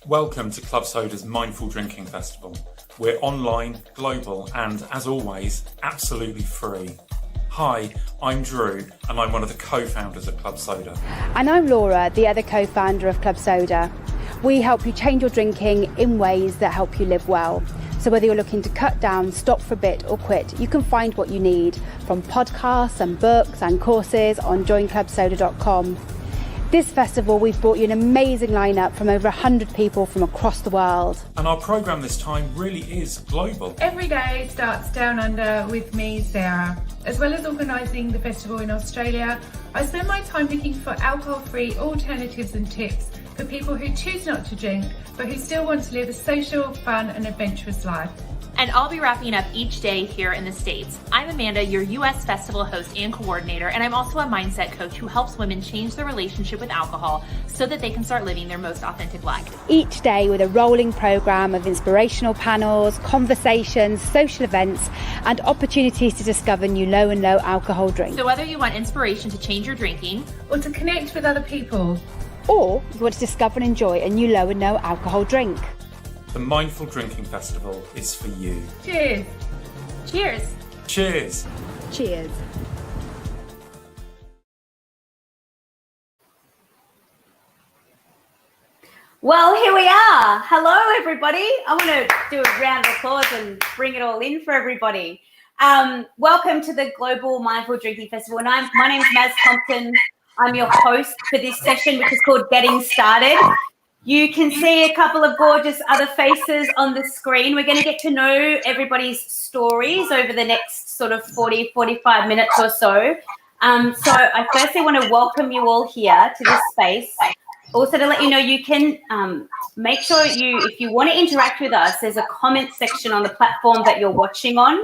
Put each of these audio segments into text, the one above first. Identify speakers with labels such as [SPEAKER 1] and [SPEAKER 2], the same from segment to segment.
[SPEAKER 1] Welcome to Club Soda's Mindful Drinking Festival. We're online, global, and as always, absolutely free. Hi, I'm Drew, and I'm one of the co-founders of Club Soda.
[SPEAKER 2] And I'm Laura, the other co-founder of Club Soda. We help you change your drinking in ways that help you live well. So whether you're looking to cut down, stop for a bit, or quit, you can find what you need from podcasts and books and courses on joinclubsoda.com. This festival, we've brought you an amazing lineup from over 100 people from across the world.
[SPEAKER 1] And our programme this time really is global.
[SPEAKER 3] Every day starts down under with me, Sarah. As well as organising the festival in Australia, I spend my time looking for alcohol-free alternatives and tips for people who choose not to drink, but who still want to live a social, fun and adventurous life.
[SPEAKER 4] And I'll be wrapping up each day here in the States. I'm Amanda, your US festival host and coordinator, and I'm also a mindset coach who helps women change their relationship with alcohol so that they can start living their most authentic life.
[SPEAKER 2] Each day with a rolling programme of inspirational panels, conversations, social events, and opportunities to discover new low and low alcohol drinks.
[SPEAKER 4] So whether you want inspiration to change your drinking,
[SPEAKER 3] Or to connect with other people,
[SPEAKER 2] or you want to discover and enjoy a new low and no alcohol drink,
[SPEAKER 1] The Mindful Drinking Festival is for you.
[SPEAKER 3] cheers!
[SPEAKER 4] cheers!
[SPEAKER 1] Cheers!
[SPEAKER 2] cheers.
[SPEAKER 5] Well, here we are. Hello, everybody. I want to do a round of applause and bring it all in for everybody. Welcome to the Global Mindful Drinking Festival. And my name's Maz Compton. I'm your host for this session, which is called Getting Started. You can see a couple of gorgeous other faces on the screen. We're going to get to know everybody's stories over the next sort of 40, 45 minutes or so. So I firstly want to welcome you all here to this space. Also to let you know, you can make sure if you want to interact with us, there's a comment section on the platform that you're watching on.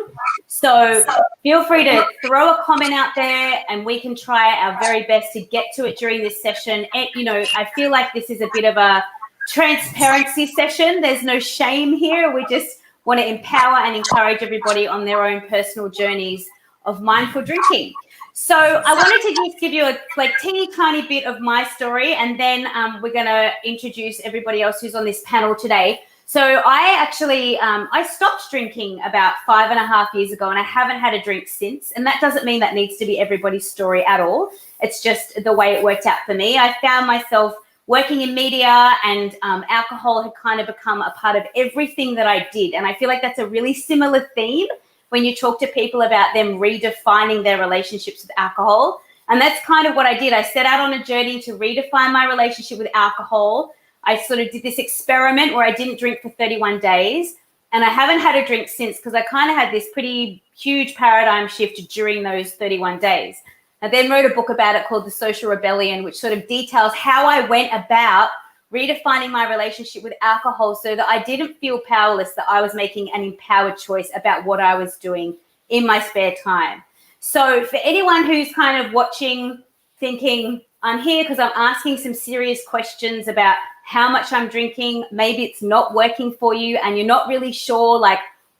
[SPEAKER 5] So feel free to throw a comment out there and we can try our very best to get to it during this session. And, I feel like this is a bit of a transparency session. There's no shame here. We just want to empower and encourage everybody on their own personal journeys of mindful drinking. So I wanted to just give you a teeny tiny bit of my story, and then we're going to introduce everybody else who's on this panel today. So I actually, I stopped drinking about 5.5 years ago, and I haven't had a drink since. And that doesn't mean that needs to be everybody's story at all. It's just the way it worked out for me. I found myself working in media, and alcohol had kind of become a part of everything that I did. And I feel like that's a really similar theme when you talk to people about them redefining their relationships with alcohol. And that's kind of what I did. I set out on a journey to redefine my relationship with alcohol. I sort of did this experiment where I didn't drink for 31 days. And I haven't had a drink since, because I kind of had this pretty huge paradigm shift during those 31 days. I then wrote a book about it called The Social Rebellion, which sort of details how I went about redefining my relationship with alcohol so that I didn't feel powerless, that I was making an empowered choice about what I was doing in my spare time. So for anyone who's kind of watching, thinking, I'm here because I'm asking some serious questions about how much I'm drinking, maybe it's not working for you and you're not really sure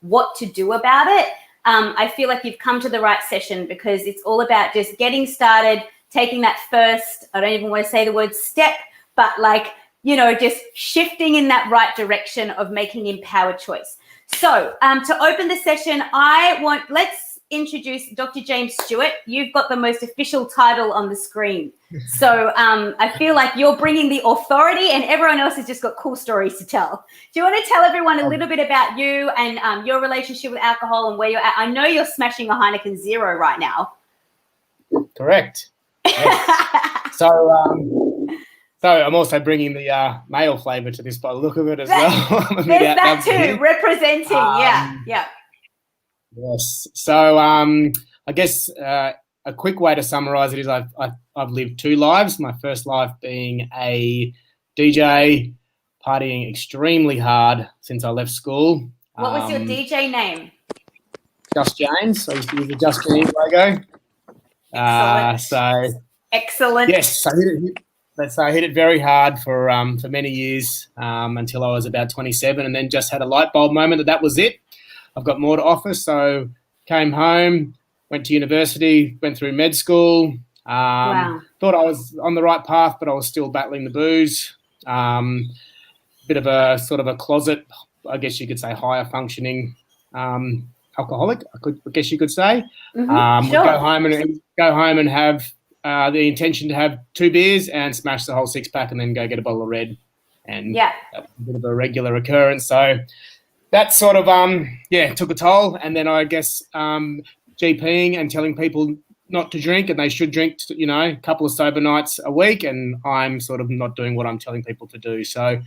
[SPEAKER 5] what to do about it, I feel like you've come to the right session, because it's all about just getting started, taking that first, I don't even want to say the word step, but just shifting in that right direction of making empowered choice. So to open the session, let's introduce Dr. James Stewart. You've got the most official title on the screen. So I feel like you're bringing the authority and everyone else has just got cool stories to tell. Do you want to tell everyone a little bit about you and your relationship with alcohol and where you're at? I know you're smashing a Heineken Zero right now.
[SPEAKER 6] Correct. Yes. So I'm also bringing the male flavour to this by the look of it as well.
[SPEAKER 5] There's that too, representing, yeah.
[SPEAKER 6] Yes. So I guess a quick way to summarise it is I've lived two lives. My first life being a DJ, partying extremely hard since I left school.
[SPEAKER 5] What was your DJ name?
[SPEAKER 6] Just James. I used to use the Just James logo.
[SPEAKER 5] Excellent. Excellent.
[SPEAKER 6] Yes, I hit it very hard for many years until I was about 27, and then just had a light bulb moment that was it. I've got more to offer, so came home, went to university, went through med school. Thought I was on the right path, but I was still battling the booze. bit of a sort of a closet, I guess you could say, higher functioning alcoholic. I guess you could say.
[SPEAKER 5] Sure.
[SPEAKER 6] Would go home and have the intention to have 2 beers and smash the whole 6-pack, and then go get a bottle of red. And that was a bit of a regular occurrence. So that sort of took a toll. And then I guess GPing and telling people not to drink, and they should drink, a couple of sober nights a week, and I'm sort of not doing what I'm telling people to do. So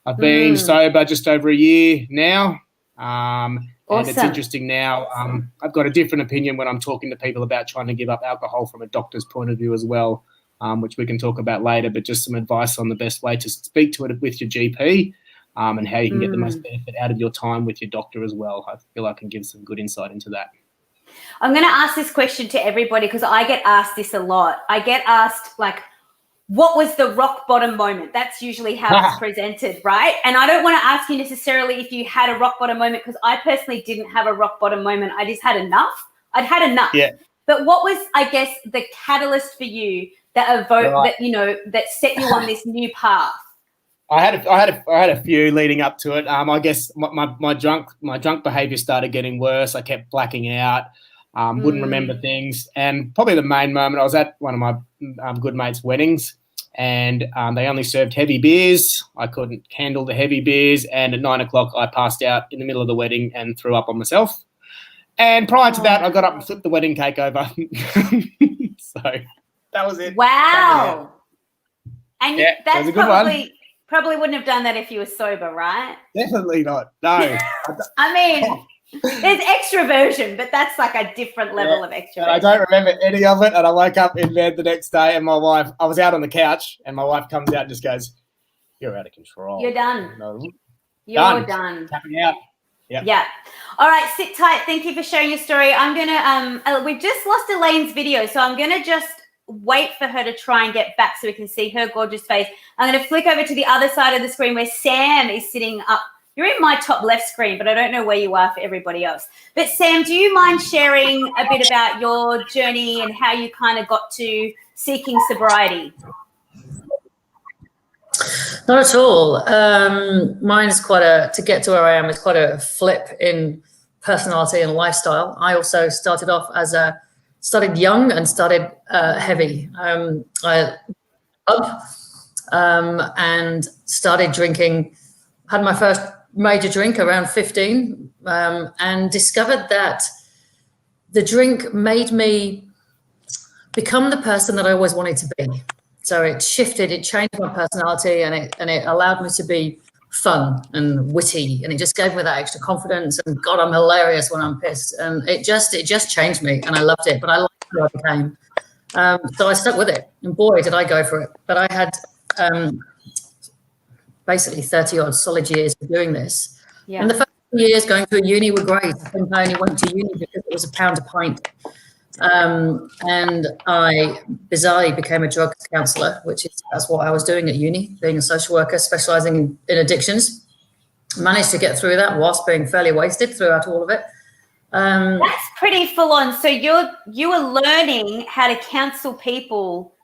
[SPEAKER 6] I've been sober just over a year now.
[SPEAKER 5] Awesome.
[SPEAKER 6] And it's interesting now. I've got a different opinion when I'm talking to people about trying to give up alcohol from a doctor's point of view as well, which we can talk about later, but just some advice on the best way to speak to it with your GP, and how you can get the most benefit out of your time with your doctor as well. I feel I can give some good insight into that.
[SPEAKER 5] I'm going to ask this question to everybody because I get asked this a lot. I get asked, like, what was the rock bottom moment? That's usually how it's presented, right? And I don't want to ask you necessarily if you had a rock bottom moment, because I personally didn't have a rock bottom moment. I just had enough. I'd had enough.
[SPEAKER 6] Yeah.
[SPEAKER 5] But what was, I guess, the catalyst for you that that set you on this new path?
[SPEAKER 6] I had a few leading up to it. I guess my drunk behaviour started getting worse. I kept blacking out. Wouldn't remember things. And probably the main moment, I was at one of my good mates' weddings, and they only served heavy beers. I couldn't handle the heavy beers, and at 9 o'clock I passed out in the middle of the wedding and threw up on myself. And prior to that, I got up and flipped the wedding cake over. So that was it.
[SPEAKER 5] Wow. And that's
[SPEAKER 6] was a good one.
[SPEAKER 5] Probably wouldn't have done that if you were sober, right?
[SPEAKER 6] Definitely not. No.
[SPEAKER 5] I mean, there's extroversion, but that's like a different level of extroversion.
[SPEAKER 6] I don't remember any of it, and I woke up in bed the next day, and I was out on the couch, and my wife comes out and just goes, "You're out of control.
[SPEAKER 5] You're done.
[SPEAKER 6] No.
[SPEAKER 5] You're done.
[SPEAKER 6] Tapping out." Yep.
[SPEAKER 5] Yeah. All right, sit tight. Thank you for sharing your story. I'm gonna we've just lost Elaine's video, so I'm gonna just wait for her to try and get back so we can see her gorgeous face. I'm going to flick over to the other side of the screen where Sam is sitting up. You're in my top left screen, but I don't know where you are for everybody else. But Sam, do you mind sharing a bit about your journey and how you kind of got to seeking sobriety?
[SPEAKER 7] Not at all. Mine is to get to where I am is quite a flip in personality and lifestyle. I also started off started young and started heavy. I and started drinking, had my first major drink around 15, and discovered that the drink made me become the person that I always wanted to be. So it shifted, it changed my personality, and it allowed me to be fun and witty, and it just gave me that extra confidence. And God, I'm hilarious when I'm pissed, and it just changed me, and I loved it. But I liked who I became, so I stuck with it, and boy, did I go for it. But I had basically 30 odd solid years of doing this, and the first years going through uni were great. I think I only went to uni because it was £1 a pint. And I bizarrely became a drug counsellor, that's what I was doing at uni, being a social worker specialising in addictions. Managed to get through that whilst being fairly wasted throughout all of it.
[SPEAKER 5] That's pretty full on. So you were learning how to counsel people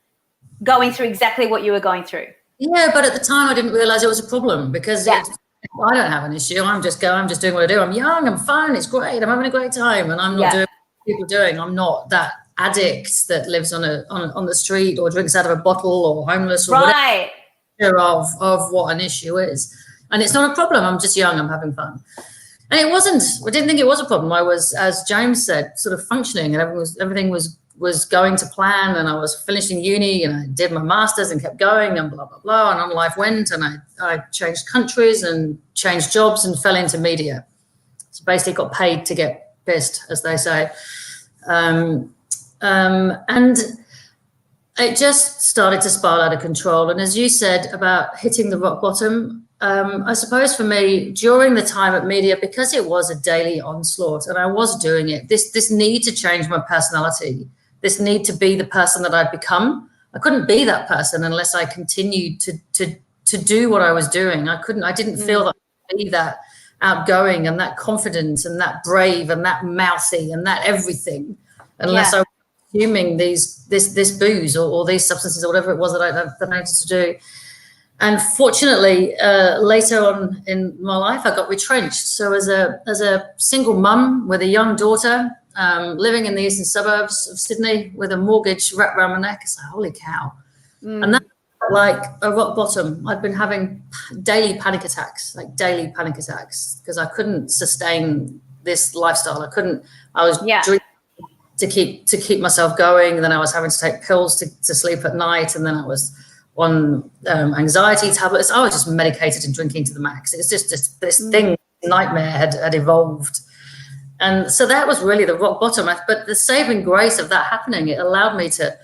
[SPEAKER 5] going through exactly what you were going through.
[SPEAKER 7] Yeah, but at the time I didn't realise it was a problem because I don't have an issue. I'm just doing what I do. I'm young, I'm fun, it's great, I'm having a great time, and I'm not doing people doing. I'm not that addict that lives on the street or drinks out of a bottle or homeless or whatever of what an issue is. And it's not a problem. I'm just young. I'm having fun. And it wasn't. I didn't think it was a problem. I was, as James said, sort of functioning, and everything was going to plan. And I was finishing uni, and I did my masters and kept going, and blah blah blah. And on life went, and I changed countries and changed jobs and fell into media. So basically, got paid to get pissed, as they say. And it just started to spiral out of control. And as you said about hitting the rock bottom, I suppose for me, during the time at media, because it was a daily onslaught and I was doing it, this need to change my personality, this need to be the person that I'd become. I couldn't be that person unless I continued to do what I was doing. I didn't feel that I could be that outgoing and that confident and that brave and that mouthy and that everything unless I was consuming this booze or these substances or whatever it was that I needed to do. And fortunately, later on in my life, I got retrenched. So as a single mum with a young daughter, living in the eastern suburbs of Sydney with a mortgage wrapped around my neck, it's like, holy cow. And that felt like a rock bottom. I'd been having daily panic attacks, because I couldn't sustain this lifestyle. I was drinking to keep myself going. And then I was having to take pills to sleep at night. And then I was on anxiety tablets. I was just medicated and drinking to the max. It's just this thing, nightmare had evolved. And so that was really the rock bottom. But the saving grace of that happening, it allowed me to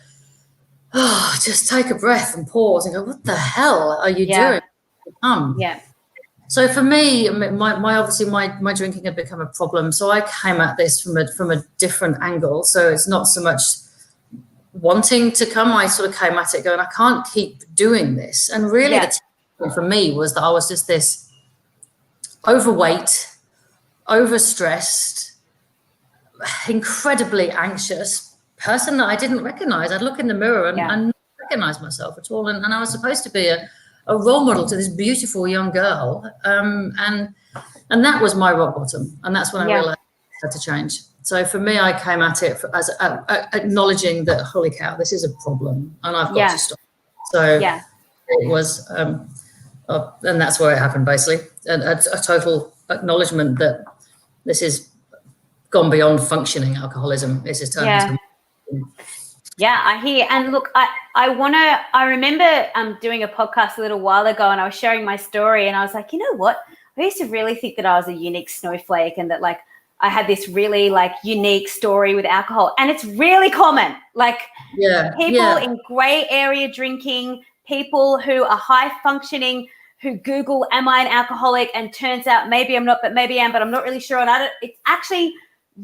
[SPEAKER 7] just take a breath and pause and go, what the hell are you doing? So for me, my drinking had become a problem. So I came at this from a different angle. So it's not so much wanting to come. I sort of came at it going, I can't keep doing this. And really the takeaway for me was that I was just this overweight, overstressed, incredibly anxious person that I didn't recognize. I'd look in the mirror and not recognize myself at all. And I was supposed to be a role model to this beautiful young girl. And that was my rock bottom. And that's when I realized I had to change. So for me, I came at it as acknowledging that, holy cow, this is a problem and I've got to stop. So it was, and that's where it happened, basically. A total acknowledgement that this is gone beyond functioning alcoholism. This is turned into...
[SPEAKER 5] Yeah, I hear. And look, I remember doing a podcast a little while ago and I was sharing my story and I was like, you know what? I used to really think that I was a unique snowflake and that like I had this really like unique story with alcohol, and it's really common. Like people in gray area drinking, people who are high functioning, who Google, am I an alcoholic? And turns out maybe I'm not, but maybe I am, but I'm not really sure. And it's actually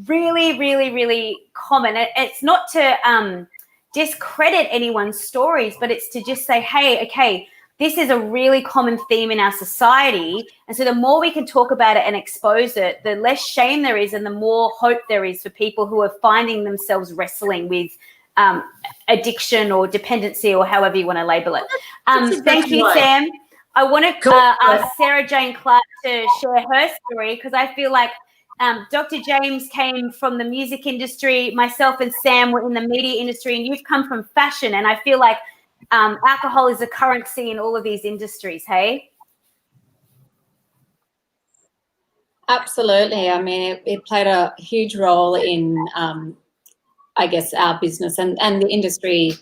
[SPEAKER 5] really, really, really common. It's not to discredit anyone's stories, but it's to just say, hey, okay, this is a really common theme in our society. And so the more we can talk about it and expose it, the less shame there is and the more hope there is for people who are finding themselves wrestling with addiction or dependency or however you want to label it. Thank you, Sam. I want to ask Sarah-Jane Clarke to share her story because I feel like Dr. James came from the music industry. Myself and Sam were in the media industry, and you've come from fashion. And I feel like alcohol is a currency in all of these industries, hey?
[SPEAKER 8] Absolutely. I mean, it played a huge role in, I guess, our business and the industry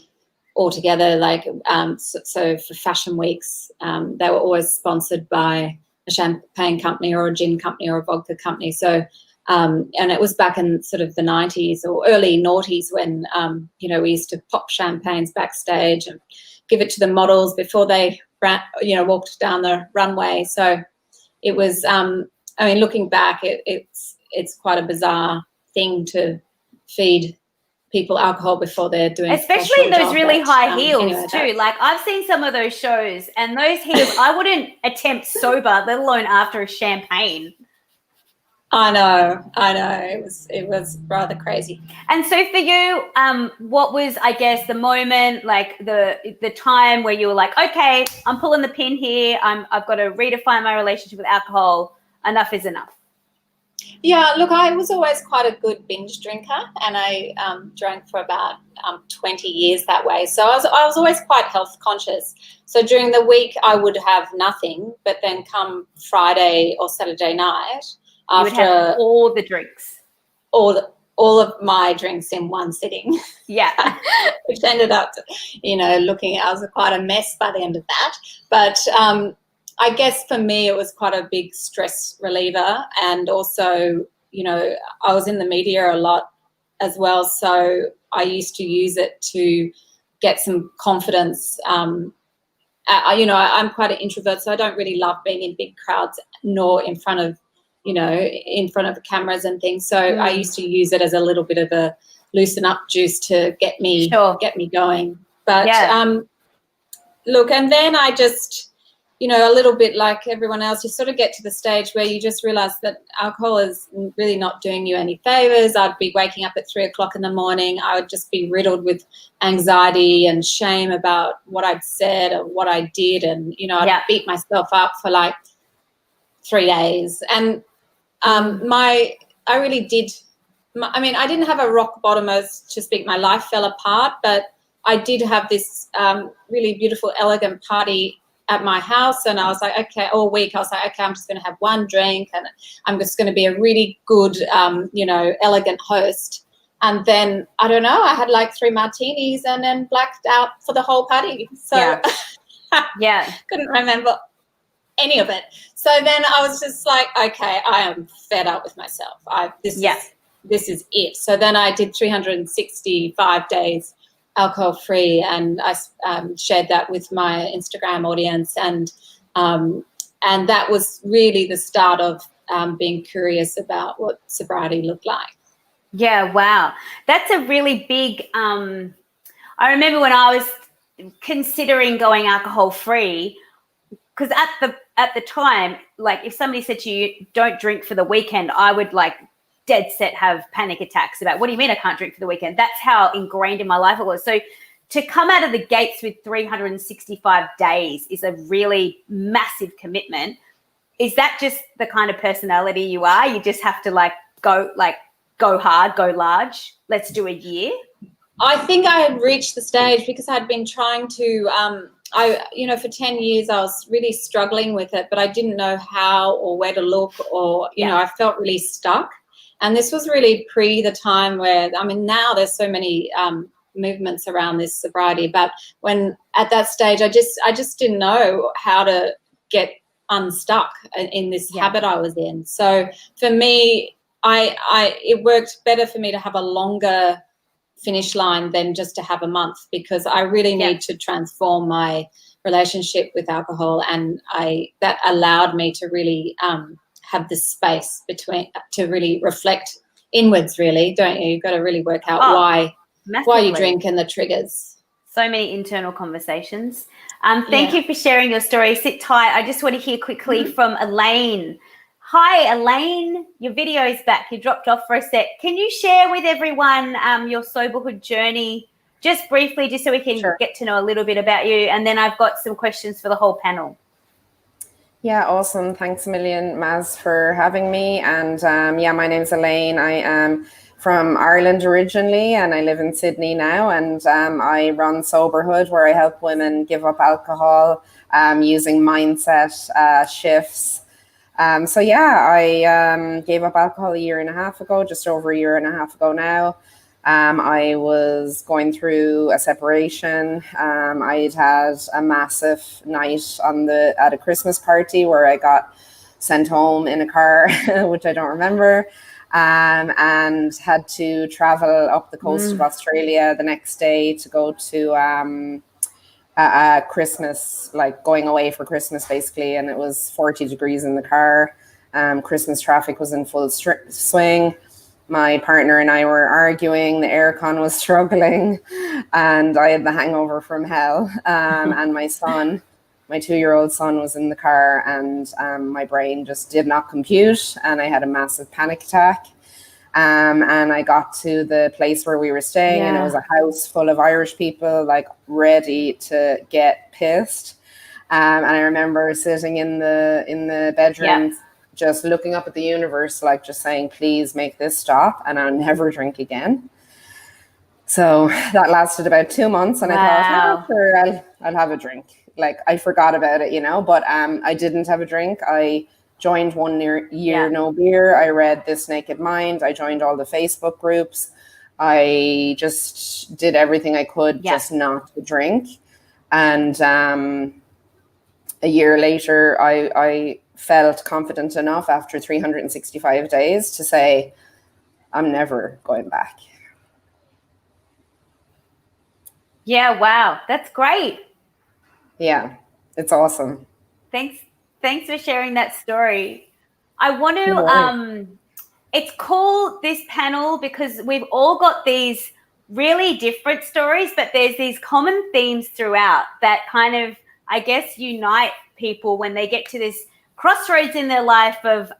[SPEAKER 8] altogether. Like, so for fashion weeks, they were always sponsored by a champagne company or a gin company or a vodka company. So, and it was back in sort of the 90s or early noughties when, we used to pop champagnes backstage and give it to the models before they, walked down the runway. So it was, looking back, it's quite a bizarre thing to feed people alcohol before they're doing,
[SPEAKER 5] especially those really high heels too. Like I've seen some of those shows, and those heels I wouldn't attempt sober, let alone after a champagne.
[SPEAKER 8] I know. It was rather crazy.
[SPEAKER 5] And so for you, what was, I guess, the moment, like the time where you were like, okay, I'm pulling the pin here. I've got to redefine my relationship with alcohol. Enough is enough.
[SPEAKER 8] Yeah, look, I was always quite a good binge drinker, and I drank for about 20 years that way. So I was always quite health conscious. So during the week, I would have nothing, but then come Friday or Saturday night,
[SPEAKER 5] you would have all the drinks,
[SPEAKER 8] all of my drinks in one sitting.
[SPEAKER 5] Yeah,
[SPEAKER 8] which ended up, looking. I was quite a mess by the end of that, but. I guess for me, it was quite a big stress reliever. And also, I was in the media a lot as well. So I used to use it to get some confidence. I'm quite an introvert, so I don't really love being in big crowds nor in front of the cameras and things. So I used to use it as a little bit of a loosen up juice to get me going. But look, and then I just... you know, a little bit like everyone else, you sort of get to the stage where you just realize that alcohol is really not doing you any favors. I'd be waking up at 3 o'clock in the morning. I would just be riddled with anxiety and shame about what I'd said or what I did. And, you know, I'd beat myself up for like 3 days. And I didn't have a rock bottom, as to speak. My life fell apart, but I did have this really beautiful, elegant party at my house, and I was like, okay, all week I was like, okay, I'm just going to have one drink, and I'm just going to be a really good, elegant host. And then, I don't know, I had like 3 martinis and then blacked out for the whole party. So couldn't remember any of it. So then I was just like, okay, I am fed up with myself. This is it. So then I did 365 days alcohol-free, and I shared that with my Instagram audience, and that was really the start of being curious about what sobriety looked like.
[SPEAKER 5] Yeah, wow. That's a really big, I remember when I was considering going alcohol-free, because at the time, like if somebody said to you, don't drink for the weekend, I would like dead set have panic attacks about, what do you mean I can't drink for the weekend? That's how ingrained in my life it was. So to come out of the gates with 365 days is a really massive commitment. Is that just the kind of personality you are? You just have to go hard, go large. Let's do a year.
[SPEAKER 8] I think I had reached the stage because I'd been trying to, for 10 years I was really struggling with it, but I didn't know how or where to look, or, I felt really stuck. And this was really pre the time where, now there's so many movements around this sobriety, but when at that stage, I just didn't know how to get unstuck in this habit I was in. So for me, it worked better for me to have a longer finish line than just to have a month, because I really need to transform my relationship with alcohol, and that allowed me to really have this space to really reflect inwards, really, don't you? You've got to really work out why you drink and the triggers.
[SPEAKER 5] So many internal conversations. Thank you for sharing your story. Sit tight. I just want to hear quickly from Elaine. Hi, Elaine. Your video is back. You dropped off for a sec. Can you share with everyone your Soberhood journey, just briefly, just so we can get to know a little bit about you? And then I've got some questions for the whole panel.
[SPEAKER 9] Yeah, awesome. Thanks a million, Maz, for having me. And my name's Elaine. I am from Ireland originally, and I live in Sydney now. And I run Soberhood, where I help women give up alcohol using mindset shifts. I gave up alcohol a year and a half ago, just over a year and a half ago now. I was going through a separation. I'd had a massive night at a Christmas party where I got sent home in a car, which I don't remember, and had to travel up the coast of Australia the next day to go to Christmas, like going away for Christmas basically, and it was 40 degrees in the car. Christmas traffic was in full swing. My partner and I were arguing, the aircon was struggling, and I had the hangover from hell. And my 2-year-old son was in the car, and my brain just did not compute, and I had a massive panic attack. And I got to the place where we were staying, and it was a house full of Irish people, like ready to get pissed. And I remember sitting in the bedroom, just looking up at the universe, like just saying, please make this stop, and I'll never drink again. So that lasted about 2 months, and I thought, sure, I'll have a drink. Like I forgot about it, but I didn't have a drink. I joined 1 year no beer. I read This Naked Mind. I joined all the Facebook groups. I just did everything I could just not to drink. And a year later, I felt confident enough after 365 days to say, I'm never going back.
[SPEAKER 5] Yeah, wow. That's great.
[SPEAKER 9] Yeah, it's awesome.
[SPEAKER 5] Thanks for sharing that story. I want to, it's cool, this panel, because we've all got these really different stories, but there's these common themes throughout that kind of I guess, unite people when they get to this crossroads in their life of,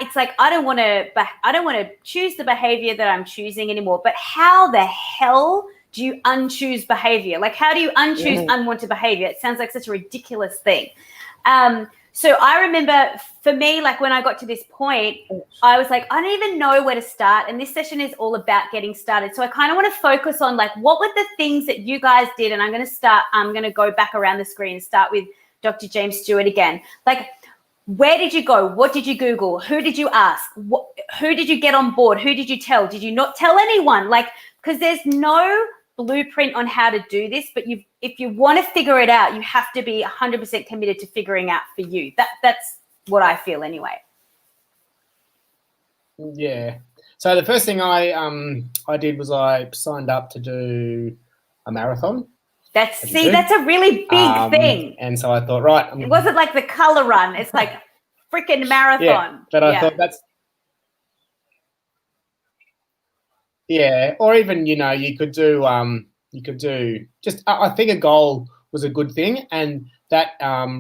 [SPEAKER 5] it's like, I don't want to choose the behavior that I'm choosing anymore, but how the hell do you unchoose behavior? Like, how do you unchoose unwanted behavior? It sounds like such a ridiculous thing. So I remember, for me, like, when I got to this point, I was like, I don't even know where to start. And this session is all about getting started. So I kind of want to focus on, like, what were the things that you guys did? And I'm going to go back around the screen and start with Dr. James Stewart again. Like, where did you go? What did you Google? Who did you ask? Who did you get on board? Who did you tell? Did you not tell anyone? Like, because there's no blueprint on how to do this, but if you want to figure it out, you have to be 100% committed to figuring out for you. That's what I feel anyway.
[SPEAKER 6] Yeah. So the first thing I did was I signed up to do a marathon.
[SPEAKER 5] That's a really big thing.
[SPEAKER 6] And so I thought, right.
[SPEAKER 5] It wasn't like the color run. It's like freaking marathon.
[SPEAKER 6] Yeah, but I thought that's. Yeah, or even, you could do just, I think a goal was a good thing, and that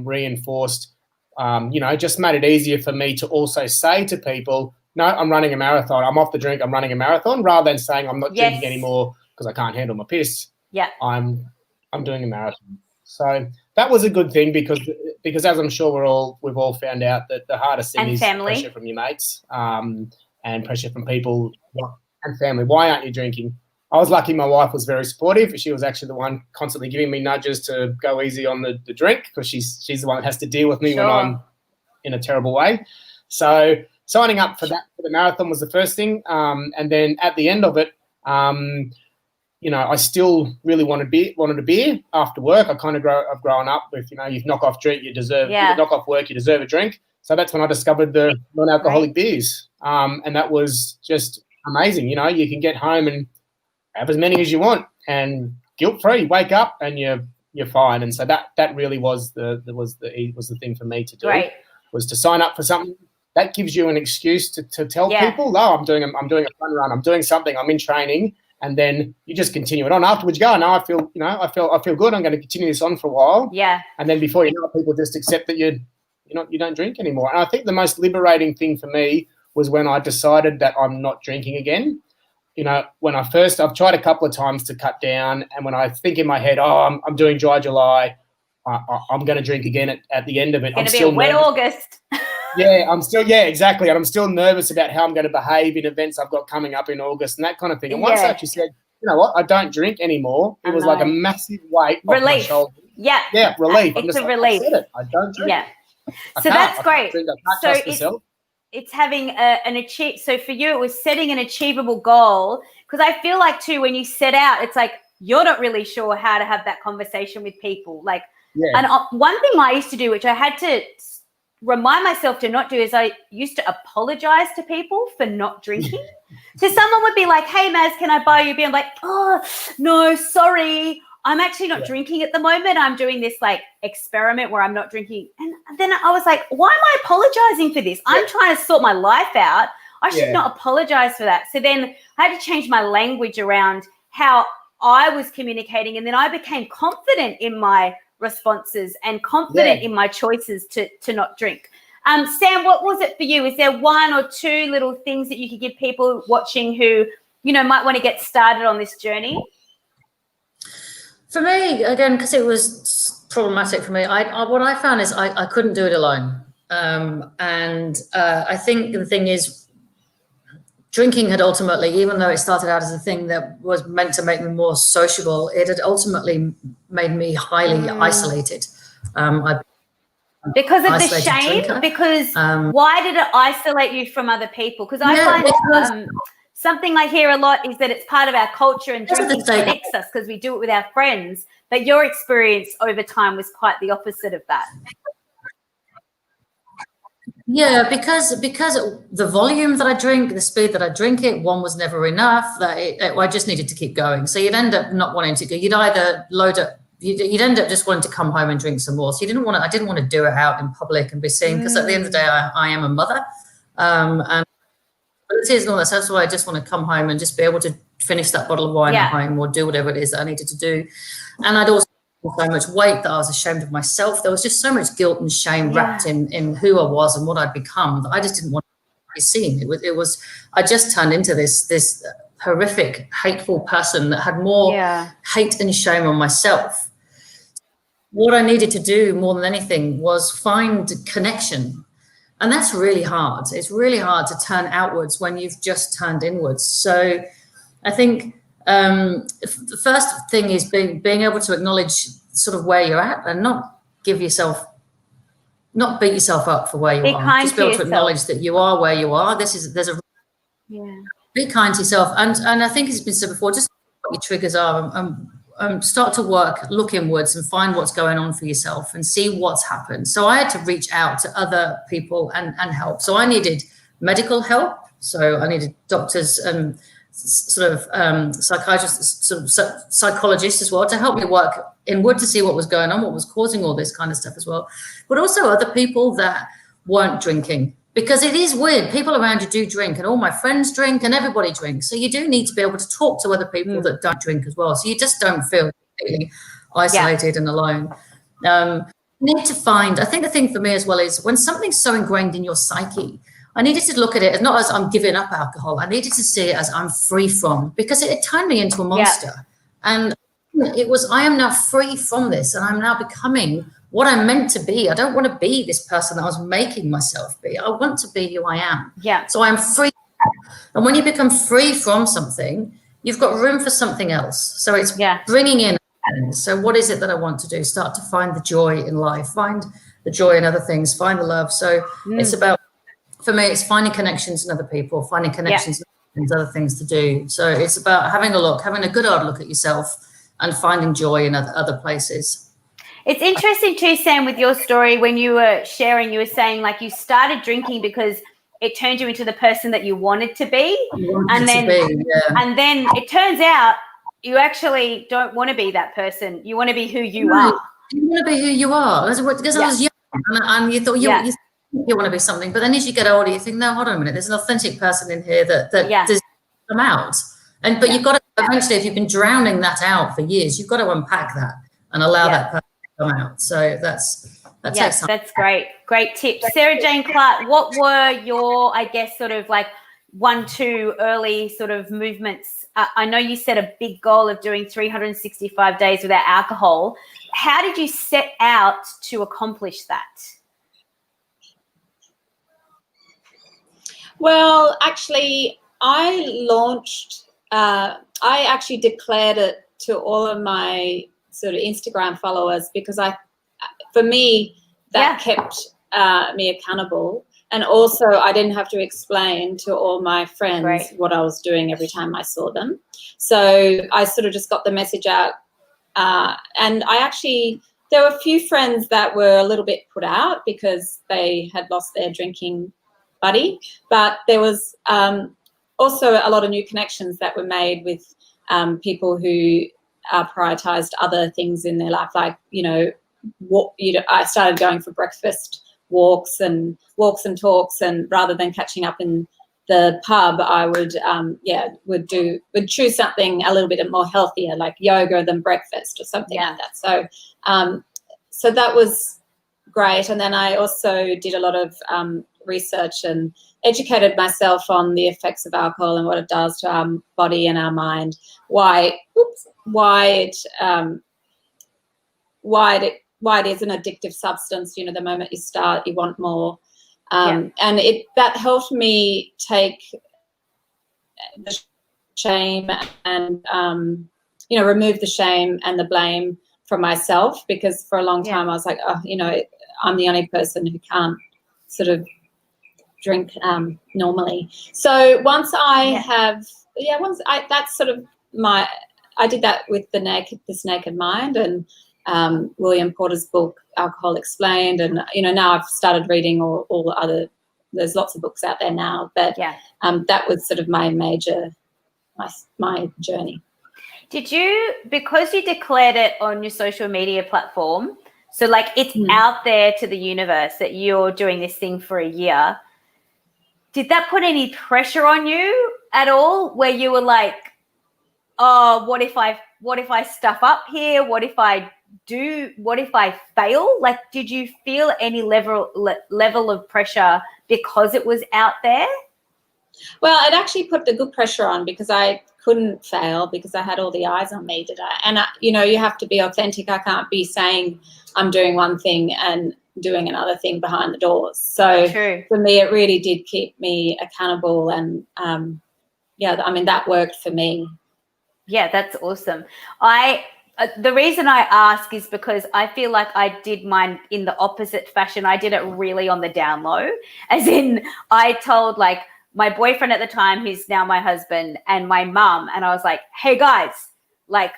[SPEAKER 6] reinforced, just made it easier for me to also say to people, no, I'm running a marathon. I'm off the drink. I'm running a marathon, rather than saying I'm not drinking anymore because I can't handle my piss.
[SPEAKER 5] Yeah.
[SPEAKER 6] I'm doing a marathon. So that was a good thing because as I'm sure we've all found out, that the hardest thing is
[SPEAKER 5] family.
[SPEAKER 6] Pressure from your mates, and pressure from people and family. Why aren't you drinking? I was lucky my wife was very supportive. She was actually the one constantly giving me nudges to go easy on the drink, because she's the one that has to deal with me when I'm in a terrible way. So signing up for the marathon was the first thing. And then at the end of it, I still really wanted a beer after work. I've grown up with, you knock off drink, you knock off work, you deserve a drink. So that's when I discovered the non-alcoholic beers. And that was just amazing. You can get home and have as many as you want and guilt-free. Wake up and you're fine. And so that really was the thing for me to do.
[SPEAKER 5] Right.
[SPEAKER 6] Was to sign up for something that gives you an excuse to tell people, oh, I'm doing a fun run, I'm doing something, I'm in training, and then you just continue it on. Afterwards, you go, no, I feel good. I'm going to continue this on for a while.
[SPEAKER 5] Yeah.
[SPEAKER 6] And then before you know it, people just accept that you don't drink anymore. And I think the most liberating thing for me was when I decided that I'm not drinking again. When I've tried a couple of times to cut down, and when I think in my head, oh, I'm doing dry July, I'm going to drink again at the end of it.
[SPEAKER 5] It's going to be a wet August.
[SPEAKER 6] Exactly. And I'm still nervous about how I'm going to behave in events I've got coming up in August and that kind of thing. And once I actually said, you know what, I don't drink anymore, it was like a massive weight off my shoulders.
[SPEAKER 5] Yeah.
[SPEAKER 6] Yeah, relief.
[SPEAKER 5] It's a relief.
[SPEAKER 6] I said it. I don't drink.
[SPEAKER 5] Yeah. So that's great.
[SPEAKER 6] So
[SPEAKER 5] it's having an achieve. So for you, it was setting an achievable goal, because I feel like too, when you set out, it's like you're not really sure how to have that conversation with people. Like, and one thing I used to do, which I had to remind myself to not do, is I used to apologize to people for not drinking. So someone would be like, "Hey, Maz, can I buy you a beer?" I'm like, "Oh, no, sorry. I'm actually not drinking at the moment. I'm doing this like experiment where I'm not drinking." And then I was like, why am I apologizing for this? I'm trying to sort my life out. I should not apologize for that. So then I had to change my language around how I was communicating. And then I became confident in my responses and confident in my choices to not drink. Sam, what was it for you? Is there one or two little things that you could give people watching who, might want to get started on this journey?
[SPEAKER 7] For me, again, because it was problematic for me, what I found is I couldn't do it alone. I think the thing is, drinking had ultimately, even though it started out as a thing that was meant to make me more sociable, it had ultimately made me highly isolated.
[SPEAKER 5] Because of the shame? Drinker. Because why did it isolate you from other people? Because I find something I hear a lot is that it's part of our culture and drinking connects us because we do it with our friends. But your experience over time was quite the opposite of that.
[SPEAKER 7] Yeah, because the volume that I drink, the speed that I drink it, one was never enough. I just needed to keep going. So you'd end up not wanting to go. You'd either load up. You'd end up just wanting to come home and drink some more. So I didn't want to do it out in public and be seen, because at the end of the day, I am a mother, and it is all that. So that's why I just want to come home and just be able to finish that bottle of wine at home or do whatever it is that I needed to do. And I'd also so much weight that I was ashamed of myself. There was just so much guilt and shame wrapped in who I was and what I'd become that I just didn't want to be seen. It was I just turned into this horrific, hateful person that had more hate and shame on myself. What I needed to do more than anything was find connection. And that's really hard. It's really hard to turn outwards when you've just turned inwards. So I think the first thing is being able to acknowledge sort of where you're at and not beat yourself up for where you are. Just be able to acknowledge that you are where you are. Be kind to yourself. And I think it's been said before, just what your triggers are and start to look inwards and find what's going on for yourself and see what's happened. So I had to reach out to other people and help. So I needed medical help. So I needed doctors and psychiatrists, psychologists as well, to help me work inward to see what was going on, what was causing all this kind of stuff as well. But also other people that weren't drinking, because it is weird. People around you do drink, and all my friends drink, and everybody drinks. So you do need to be able to talk to other people that don't drink as well. So you just don't feel completely isolated and alone. Need to find, I think the thing for me as well is when something's so ingrained in your psyche, I needed to look at it as not as I'm giving up alcohol. I needed to see it as I'm free from, because it turned me into a monster. And it was, I am now free from this, and I'm now becoming what I'm meant to be. I don't want to be this person that I was making myself be. I want to be who I am. Yeah. So I'm free. And when you become free from something, you've got room for something else. So it's bringing in. So what is it that I want to do? Start to find the joy in life, find the joy in other things, find the love. So it's about, for me, it's finding connections in other people, finding connections in other things to do. So it's about having a good hard look at yourself and finding joy in other places.
[SPEAKER 5] It's interesting too, Sam, with your story, when you were sharing, you were saying like you started drinking because it turned you into the person that you wanted to be. And then it turns out you actually don't want to be that person. You want to be who you are.
[SPEAKER 7] You want to be who you are. Because I was young and you thought you want to be something. But then as you get older, you think, no, hold on a minute. There's an authentic person in here that does come out. But you've got to, eventually, if you've been drowning that out for years, you've got to unpack that and allow that person to come out. So that's
[SPEAKER 5] that's great tips. Sarah-Jane Clarke, what were your, I guess, sort of like 1-2 early sort of movements? I know you set a big goal of doing 365 days without alcohol. How did you set out to accomplish that?
[SPEAKER 8] Well, actually, I actually declared it to all of my sort of Instagram followers, because for me, that kept me accountable. And also I didn't have to explain to all my friends what I was doing every time I saw them. So I sort of just got the message out. And there were a few friends that were a little bit put out because they had lost their drinking buddy. But there was also a lot of new connections that were made with people who prioritized other things in their life. Like, I started going for breakfast walks and talks, and rather than catching up in the pub, I would choose something a little bit more healthier, like yoga than breakfast or something like that. So that was great. And then I also did a lot of research and educated myself on the effects of alcohol and what it does to our body and our mind, why it is an addictive substance. The moment you start, you want more. And that helped me take the shame and, remove the shame and the blame from myself, because for a long time I was like, I'm the only person who can't sort of drink normally. So once that's sort of I did that with This Naked Mind and William Porter's book Alcohol Explained, and now I've started reading all the other. There's lots of books out there now, but that was sort of my journey.
[SPEAKER 5] Did you, because you declared it on your social media platform, so like it's out there to the universe that you're doing this thing for a year, did that put any pressure on you at all, where you were like, oh, what if I what if I stuff up here? What if I fail? Like, did you feel any level of pressure because it was out there?
[SPEAKER 8] Well, it actually put the good pressure on because I couldn't fail because I had all the eyes on me today. And, you have to be authentic. I can't be saying I'm doing one thing and doing another thing behind the doors. So
[SPEAKER 5] True.
[SPEAKER 8] For me, it really did keep me accountable. And, that worked for me.
[SPEAKER 5] Yeah, that's awesome. The reason I ask is because I feel like I did mine in the opposite fashion. I did it really on the down low, as in I told like my boyfriend at the time, who's now my husband, and my mum, and I was like, hey guys, like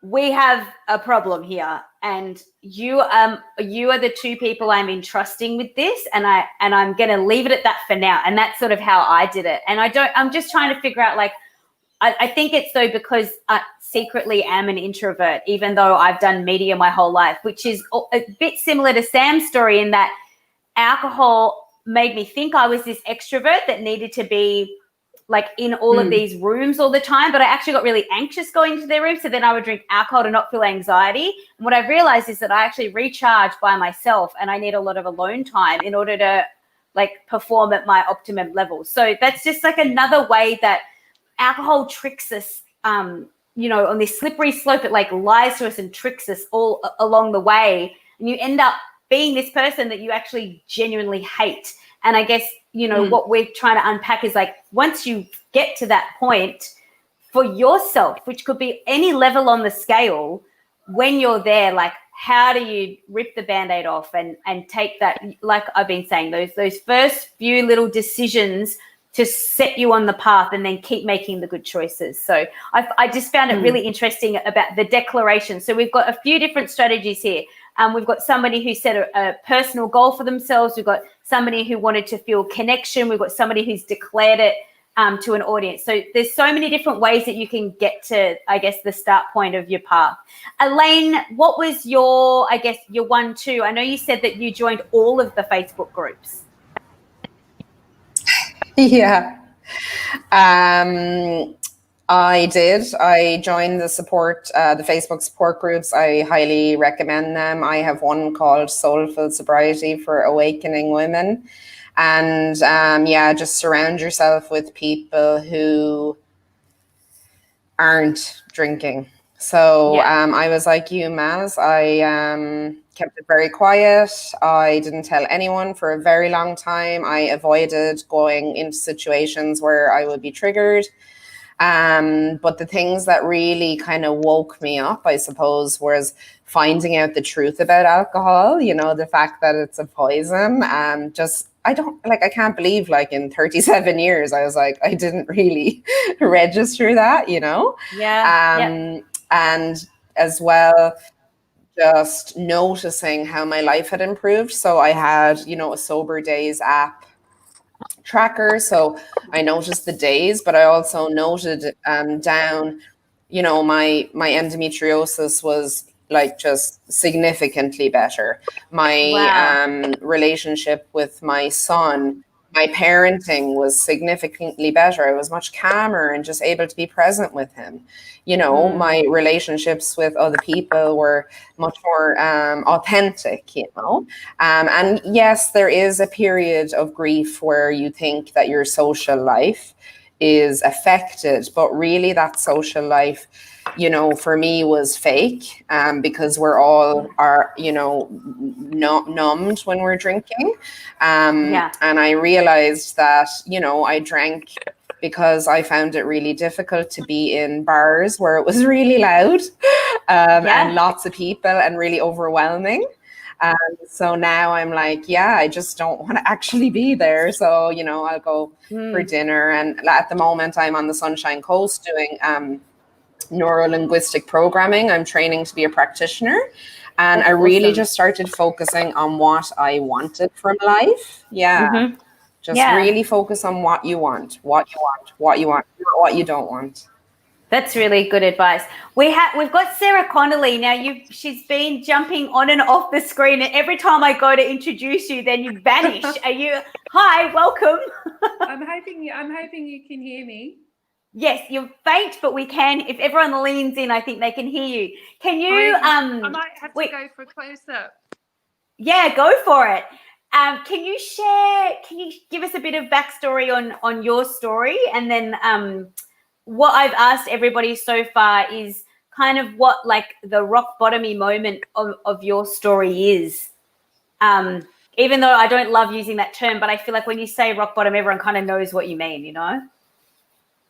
[SPEAKER 5] we have a problem here, and you are the two people I'm entrusting with this, and I'm going to leave it at that for now. And that's sort of how I did it. And I'm just trying to figure out, like, I think it's though because I secretly am an introvert, even though I've done media my whole life, which is a bit similar to Sam's story in that alcohol made me think I was this extrovert that needed to be like in all of these rooms all the time. But I actually got really anxious going to their room. So then I would drink alcohol to not feel anxiety. And what I realized is that I actually recharge by myself, and I need a lot of alone time in order to like perform at my optimum level. So that's just like another way that alcohol tricks us, on this slippery slope. It like lies to us and tricks us all along the way. And you end up being this person that you actually genuinely hate. And I guess, what we're trying to unpack is like, once you get to that point for yourself, which could be any level on the scale, when you're there, like, how do you rip the Band-Aid off and take that, like I've been saying, those first few little decisions to set you on the path and then keep making the good choices. So I just found it really interesting about the declaration. So we've got a few different strategies here. We've got somebody who set a personal goal for themselves. We've got somebody who wanted to feel connection. We've got somebody who's declared it to an audience. So there's so many different ways that you can get to, I guess, the start point of your path. Elaine, what was your 1-2? I know you said that you joined all of the Facebook groups.
[SPEAKER 9] Yeah, I did. I joined the Facebook support groups. I highly recommend them. I have one called Soulful Sobriety for Awakening Women. And just surround yourself with people who aren't drinking. So I was like you, Maz. I kept it very quiet. I didn't tell anyone for a very long time. I avoided going into situations where I would be triggered. But the things that really kind of woke me up, I suppose, was finding out the truth about alcohol, the fact that it's a poison. I can't believe like in 37 years, I was like, I didn't really register that, And as well, just noticing how my life had improved. So I had, a Sober Days app tracker. So I noticed the days, but I also noted down, my endometriosis was like just significantly better. My relationship with my son, my parenting was significantly better. I was much calmer and just able to be present with him. My relationships with other people were much more authentic, And yes, there is a period of grief where you think that your social life is affected, but really that social life, for me was fake, because we're all numbed when we're drinking. And I realized that, I drank because I found it really difficult to be in bars where it was really loud and lots of people and really overwhelming. So now I'm like, I just don't want to actually be there. So, I'll go for dinner. And at the moment I'm on the Sunshine Coast doing neuro-linguistic programming. I'm training to be a practitioner. And I really just started focusing on what I wanted from life. Really focus on what you want, not what you don't want.
[SPEAKER 5] That's really good advice. We've got Sarah Connolly now. She's been jumping on and off the screen, and every time I go to introduce you, then you vanish. Hi, welcome.
[SPEAKER 10] I'm hoping you can hear me.
[SPEAKER 5] Yes, you're faint, but we can. If everyone leans in, I think they can hear you. Can you?
[SPEAKER 3] I might have to go for a close-up.
[SPEAKER 5] Yeah, go for it. Can you share? Can you give us a bit of backstory on your story, and then what I've asked everybody so far is kind of what like the rock bottomy moment of your story is. Even though I don't love using that term, but I feel like when you say rock bottom, everyone kind of knows what you mean, you know?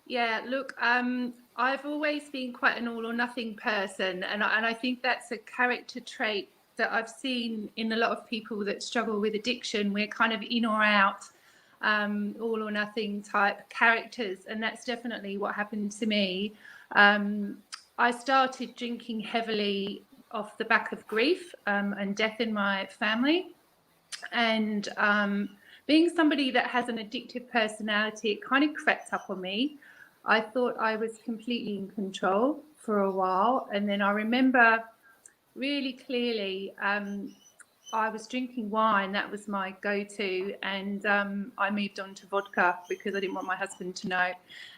[SPEAKER 3] Yeah, look, I've always been quite an all or nothing person, and I think that's a character trait that I've seen in a lot of people that struggle with addiction. We're kind of in or out, all or nothing type characters, and that's definitely what happened to me. I started drinking heavily off the back of grief and death in my family, and being somebody that has an addictive personality, it kind of crept up on me. I thought I was completely in control for a while, and then I remember really clearly I was drinking wine. That was my go-to, and I moved on to vodka because I didn't want my husband to know.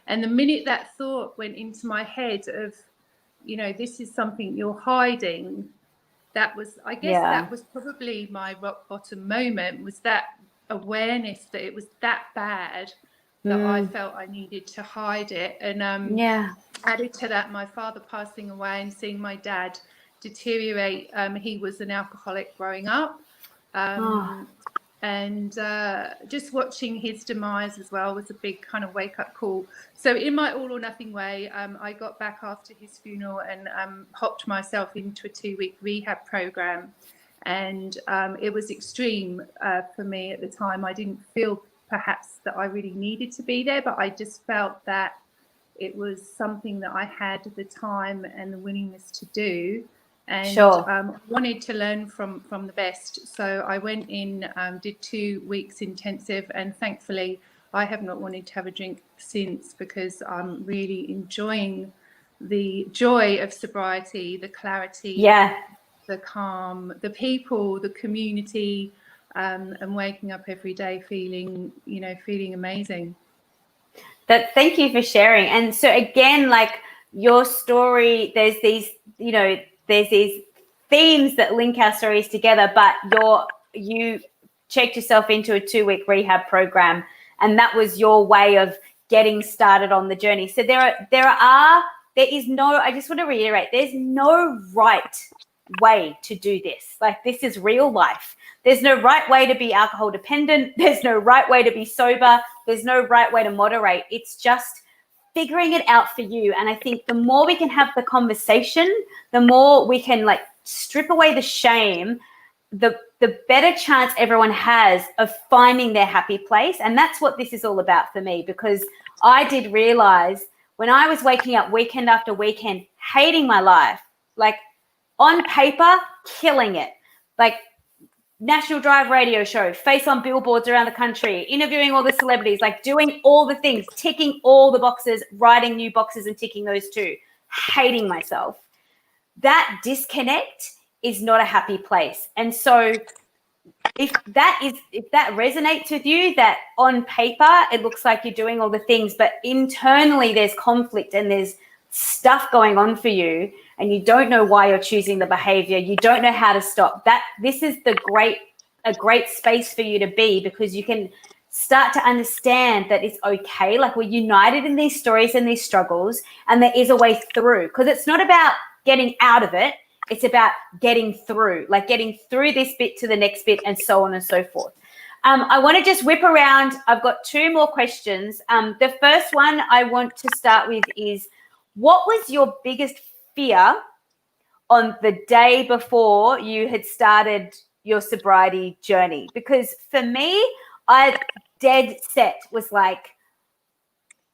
[SPEAKER 3] And the minute that thought went into my head of, you know, this is something you're hiding, that was, I guess, that was probably my rock bottom moment, was that awareness that it was that bad that I felt I needed to hide it. And added to that, my father passing away and seeing my dad deteriorate. He was an alcoholic growing up, and just watching his demise as well was a big kind of wake-up call. So in my all or nothing way, I got back after his funeral and hopped myself into a 2-week rehab program, and it was extreme for me at the time. I didn't feel perhaps that I really needed to be there, but I just felt that it was something that I had the time and the willingness to do, and wanted to learn from the best. So I went in, did 2 weeks intensive, and thankfully I have not wanted to have a drink since, because I'm really enjoying the joy of sobriety, the clarity, the calm, the people, the community, and waking up every day feeling amazing.
[SPEAKER 5] Thank you for sharing. And so again, like your story, there's these themes that link our stories together, but you checked yourself into a 2-week rehab program, and that was your way of getting started on the journey. So I just want to reiterate, there's no right way to do this. Like, this is real life. There's no right way to be alcohol dependent. There's no right way to be sober. There's no right way to moderate. It's just figuring it out for you. And I think the more we can have the conversation, the more we can like strip away the shame, the better chance everyone has of finding their happy place. And that's what this is all about for me, because I did realize when I was waking up weekend after weekend, hating my life, like on paper, killing it, like National Drive radio show, face on billboards around the country, interviewing all the celebrities, like doing all the things, ticking all the boxes, writing new boxes and ticking those too, hating myself. That disconnect is not a happy place. And so if that resonates with you, that on paper it looks like you're doing all the things, but internally there's conflict and there's stuff going on for you, and you don't know why you're choosing the behavior, you don't know how to stop that, this is a great space for you to be, because you can start to understand that it's okay. Like, we're united in these stories and these struggles, and there is a way through, because it's not about getting out of it, it's about getting through, like getting through this bit to the next bit, and so on and so forth. I want to just whip around. I've got 2 more questions. The first one I want to start with is, what was your biggest fear on the day before you had started your sobriety journey? Because for me, I dead set was like,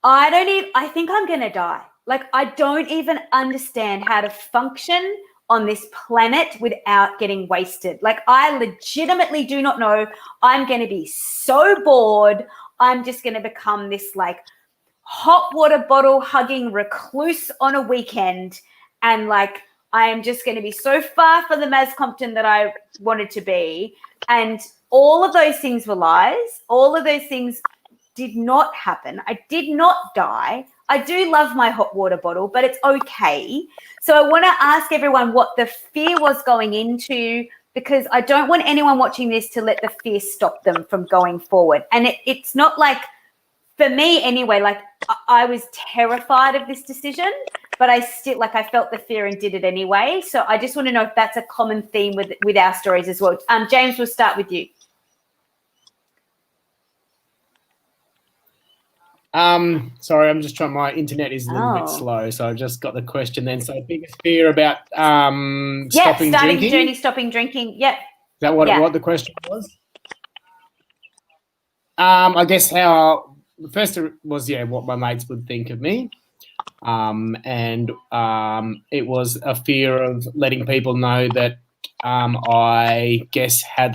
[SPEAKER 5] I think I'm going to die. Like, I don't even understand how to function on this planet without getting wasted. Like, I legitimately do not know. I'm going to be so bored. I'm just going to become this like hot water bottle hugging recluse on a weekend. And like, I am just going to be so far from the Maz Compton that I wanted to be. And all of those things were lies. All of those things did not happen. I did not die. I do love my hot water bottle, but it's okay. So I want to ask everyone what the fear was going into, because I don't want anyone watching this to let the fear stop them from going forward. And it's not like, for me anyway, like I was terrified of this decision, but I still, like, I felt the fear and did it anyway. So I just want to know if that's a common theme with our stories as well. James, we'll start with you.
[SPEAKER 6] Sorry, I'm just trying. My internet is a little bit slow, so I just got the question then. So, biggest fear about stopping drinking?
[SPEAKER 5] Journey stopping drinking. Yep.
[SPEAKER 6] Is that what the question was? I guess how first was what my mates would think of me, and it was a fear of letting people know that I guess had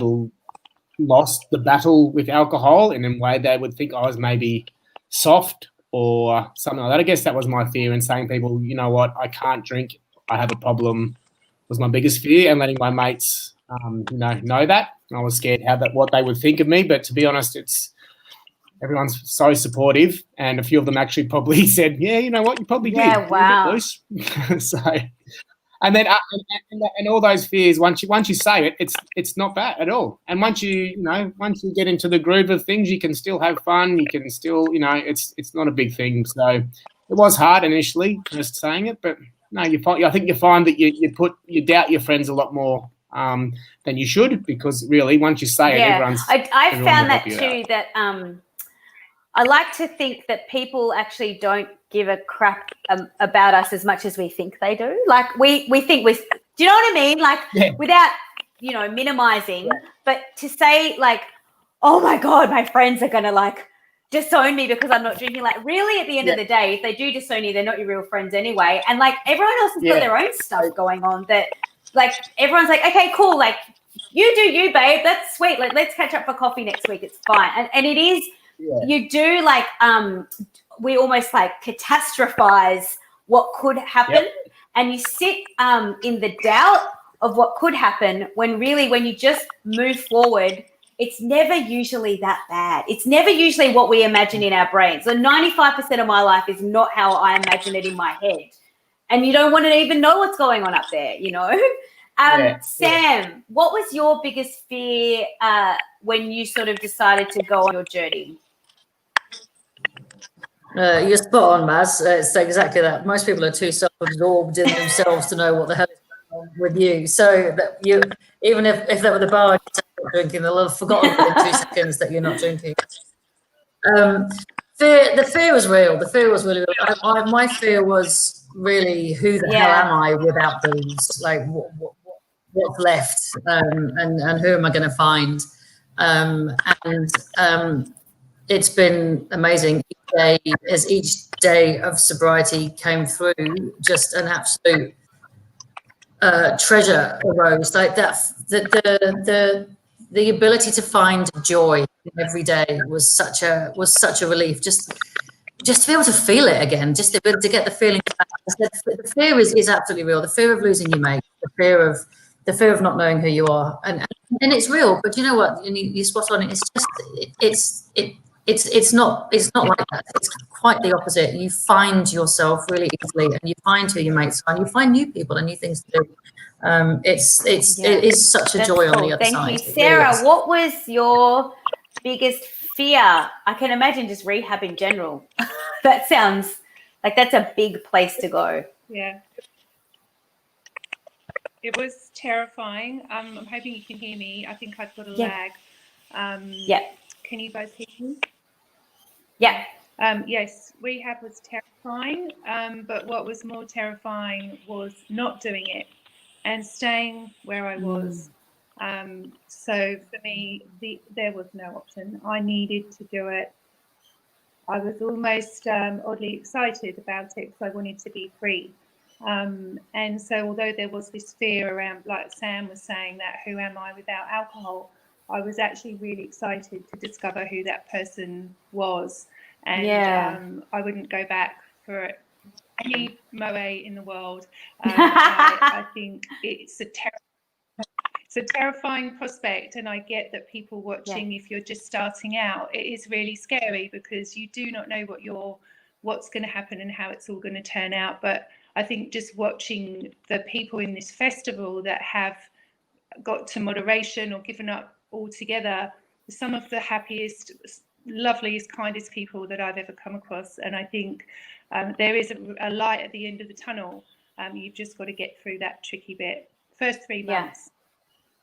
[SPEAKER 6] lost the battle with alcohol in a way they would think I was maybe soft or something like that. I guess that was my fear, and saying people, you know what, I can't drink, I have a problem, was my biggest fear, and letting my mates know that. I was scared what they would think of me, but to be honest, everyone's so supportive, and a few of them actually probably said, yeah, you know what, you probably did.
[SPEAKER 5] Yeah, wow.
[SPEAKER 6] You're a bit loose. So, and then and all those fears, once you say it, it's not bad at all. And once you get into the groove of things, you can still have fun. You can still, it's not a big thing. So it was hard initially just saying it, but no, I think you find that you doubt your friends a lot more than you should, because really once you say it, everyone's.
[SPEAKER 5] I found that too. That I like to think that people actually don't give a crap about us as much as we think they do. Like we think do you know what I mean? Like without, minimizing, but to say like, oh my God, my friends are going to like disown me because I'm not drinking. Like really at the end of the day, if they do disown you, they're not your real friends anyway. And like everyone else has got their own stuff going on that like everyone's like, okay, cool. Like you do you, babe. That's sweet. Like let's catch up for coffee next week. It's fine. And it is, you do like, we almost like catastrophize what could happen, and you sit in the doubt of what could happen, when really when you just move forward, it's never usually that bad. It's never usually what we imagine in our brains. So 95% of my life is not how I imagine it in my head, and you don't want to even know what's going on up there, Sam, what was your biggest fear when you sort of decided to go on your journey?
[SPEAKER 7] You're spot on, Maz. It's exactly that. Most people are too self-absorbed in themselves to know what the hell is going on with you. So that you, even if they were the bar drinking, they'll have forgotten within 2 seconds that you're not drinking. The fear was real. The fear was really real. My fear was really, who the hell am I without booze? Like what's left, and who am I going to find? It's been amazing. As each day of sobriety came through, just an absolute treasure arose. Like that, the ability to find joy every day was such a relief. Just to be able to feel it again, just to be able to get the feeling. The fear is absolutely real. The fear of losing your mate, the fear of not knowing who you are, and it's real. But you know what? And you spot on it. It's not like that. It's quite the opposite. You find yourself really easily, and you find who your mates are, and you find new people and new things to do. It is such a joy on the other side.
[SPEAKER 5] Thank you, Sarah. Really, what was your biggest fear? I can imagine just rehab in general. That sounds like that's a big place to go.
[SPEAKER 3] Yeah. It was terrifying. I'm hoping you can hear me. I think I've got a lag. Can you guys hear me?
[SPEAKER 5] Yeah.
[SPEAKER 3] Yes, rehab was terrifying, but what was more terrifying was not doing it and staying where I was. So for me, there was no option. I needed to do it. I was almost oddly excited about it because I wanted to be free. And so although there was this fear around, like Sam was saying, that who am I without alcohol, I was actually really excited to discover who that person was. And I wouldn't go back for any moe in the world. I think it's a terrifying prospect, and I get that people watching, if you're just starting out, it is really scary because you do not know what what's going to happen and how it's all going to turn out. But I think just watching the people in this festival that have got to moderation or given up altogether, some of the happiest, loveliest, kindest people that I've ever come across. And I think there is a light at the end of the tunnel. You've just got to get through that tricky bit. First 3 months.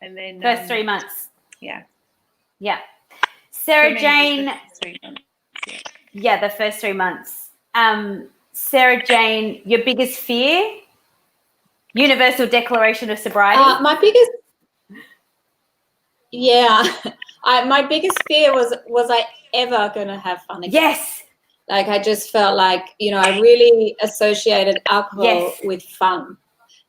[SPEAKER 3] And then
[SPEAKER 5] first 3 months.
[SPEAKER 3] Yeah.
[SPEAKER 5] Yeah. Sarah-Jane.
[SPEAKER 3] Yeah,
[SPEAKER 5] the first 3 months. Sarah-Jane, your biggest fear? Universal Declaration of Sobriety?
[SPEAKER 8] My biggest fear was I ever going to have fun again?
[SPEAKER 5] Yes.
[SPEAKER 8] Like, I just felt like, I really associated alcohol with fun.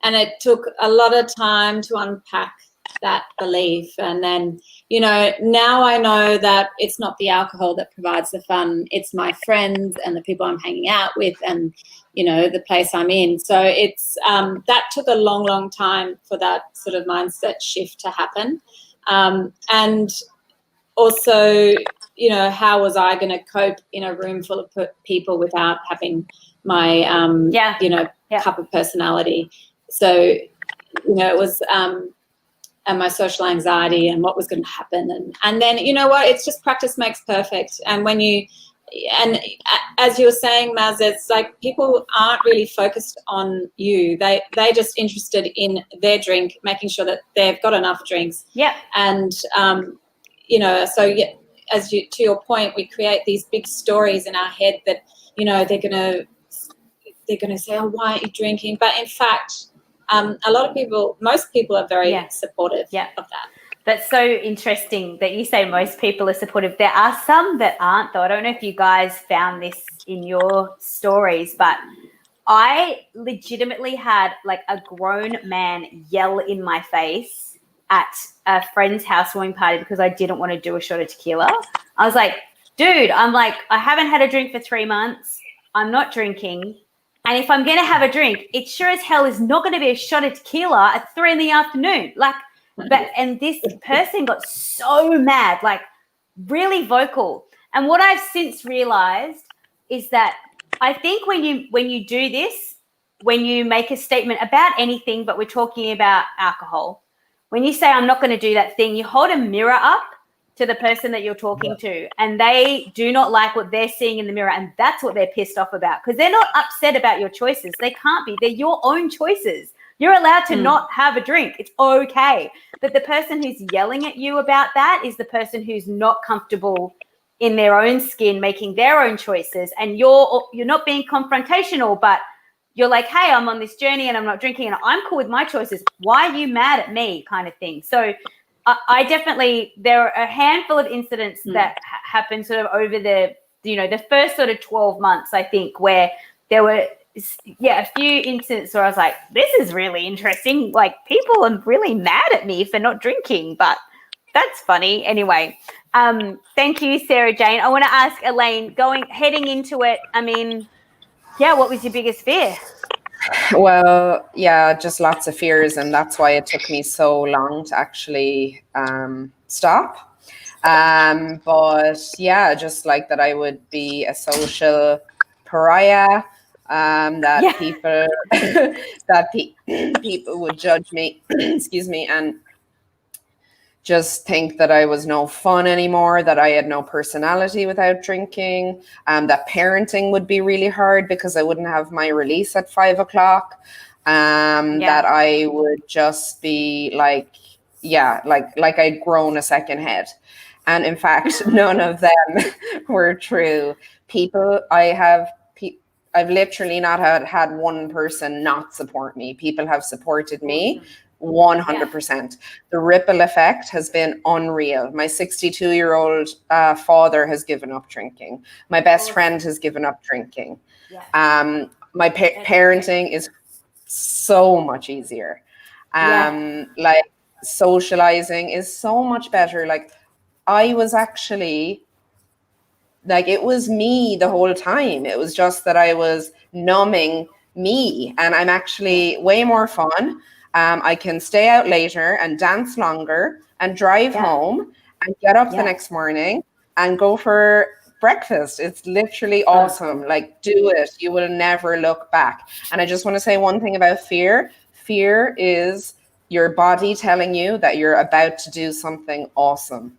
[SPEAKER 8] And it took a lot of time to unpack that belief. And then, now I know that it's not the alcohol that provides the fun. It's my friends and the people I'm hanging out with and, the place I'm in. So it's that took a long, long time for that sort of mindset shift to happen. And also, how was I going to cope in a room full of people without having my, cup of personality? So, it was, and my social anxiety and what was going to happen. And then, it's just practice makes perfect. And as you were saying, Maz, it's like people aren't really focused on you. They're just interested in their drink, making sure that they've got enough drinks.
[SPEAKER 5] Yeah.
[SPEAKER 8] And, to your point, we create these big stories in our head that, they're going to say, oh, why aren't you drinking? But in fact, most people are very supportive of that.
[SPEAKER 5] That's so interesting that you say most people are supportive. There are some that aren't, though. I don't know if you guys found this in your stories, but I legitimately had like a grown man yell in my face at a friend's housewarming party because I didn't want to do a shot of tequila. I was like, dude, I haven't had a drink for 3 months. I'm not drinking. And if I'm going to have a drink, it sure as hell is not going to be a shot of tequila at 3 p.m. And this person got so mad, like really vocal. And what I've since realized is that I think when you do this, when you make a statement about anything, but we're talking about alcohol, when you say, I'm not going to do that thing, you hold a mirror up to the person that you're talking to, and they do not like what they're seeing in the mirror, and that's what they're pissed off about, because they're not upset about your choices. They can't be. They're your own choices. You're allowed to not have a drink. It's okay. But the person who's yelling at you about that is the person who's not comfortable in their own skin, making their own choices, and you're not being confrontational, but you're like, hey, I'm on this journey and I'm not drinking and I'm cool with my choices. Why are you mad at me, kind of thing? So I definitely, there are a handful of incidents that happened sort of over the first sort of 12 months, I think, where there were, a few incidents where I was like, this is really interesting. Like, people are really mad at me for not drinking, but that's funny. Anyway, thank you, Sarah-Jane. I want to ask Elaine, heading into it, what was your biggest fear?
[SPEAKER 9] Well, just lots of fears, and that's why it took me so long to actually stop. But just like that I would be a social pariah, that people would judge me, excuse me, and just think that I was no fun anymore, that I had no personality without drinking, that parenting would be really hard because I wouldn't have my release at 5 o'clock, that I would just be like I'd grown a second head. And in fact, none of them were true. I've literally not had one person not support me. People have supported me 100%. The ripple effect has been unreal. My 62-year-old father has given up drinking. My best friend has given up drinking. My parenting is so much easier. Like, socializing is so much better. Like, I was actually, like, it was me the whole time. It was just that I was numbing me, and I'm actually way more fun. I can stay out later and dance longer and drive home and get up the next morning and go for breakfast. It's literally awesome. Like, do it. You will never look back. And I just want to say one thing about fear. Fear is your body telling you that you're about to do something awesome.